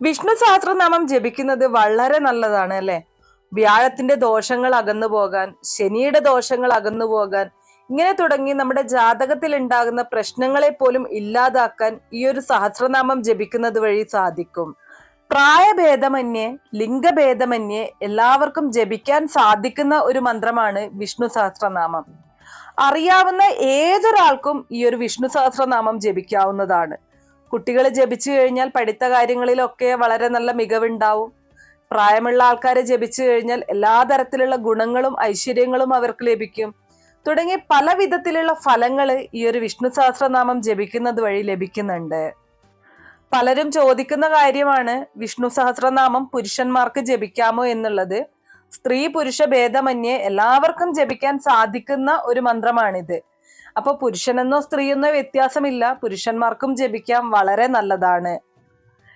വിഷ്ണു സഹസ്രനാമം ജപിക്കുന്നത് വളരെ നല്ലതാണ് അല്ലെ. വ്യാഴത്തിന്റെ ദോഷങ്ങൾ അകന്നു പോകാൻ, ശനിയുടെ ദോഷങ്ങൾ അകന്നു പോകാൻ, ഇങ്ങനെ തുടങ്ങി നമ്മുടെ ജാതകത്തിൽ ഉണ്ടാകുന്ന പ്രശ്നങ്ങളെ പോലും ഇല്ലാതാക്കാൻ ഈ ഒരു സഹസ്രനാമം ജപിക്കുന്നത് വഴി സാധിക്കും. പ്രായഭേദമന്യേ, ലിംഗഭേദമന്യേ എല്ലാവർക്കും ജപിക്കാൻ സാധിക്കുന്ന ഒരു മന്ത്രമാണ് വിഷ്ണു സഹസ്രനാമം. അറിയാവുന്ന ഏതൊരാൾക്കും ഈ ഒരു വിഷ്ണു സഹസ്രനാമം ജപിക്കാവുന്നതാണ്. കുട്ടികൾ ജപിച്ചു കഴിഞ്ഞാൽ പഠിത്ത കാര്യങ്ങളിലൊക്കെ വളരെ നല്ല മികവുണ്ടാവും. പ്രായമുള്ള ആൾക്കാരെ ജപിച്ചു കഴിഞ്ഞാൽ എല്ലാ തരത്തിലുള്ള ഗുണങ്ങളും ഐശ്വര്യങ്ങളും അവർക്ക് ലഭിക്കും. തുടങ്ങി പല വിധത്തിലുള്ള ഫലങ്ങൾ ഈ ഒരു വിഷ്ണു സഹസ്രനാമം ജപിക്കുന്നത് വഴി ലഭിക്കുന്നുണ്ട്. പലരും ചോദിക്കുന്ന കാര്യമാണ് വിഷ്ണു സഹസ്രനാമം പുരുഷന്മാർക്ക് ജപിക്കാമോ എന്നുള്ളത്. സ്ത്രീ പുരുഷ ഭേദമന്യേ എല്ലാവർക്കും ജപിക്കാൻ സാധിക്കുന്ന ഒരു മന്ത്രമാണിത്. അപ്പൊ പുരുഷനെന്നോ സ്ത്രീയെന്നോ വ്യത്യാസമില്ല, പുരുഷന്മാർക്കും ജപിക്കാം, വളരെ നല്ലതാണ്.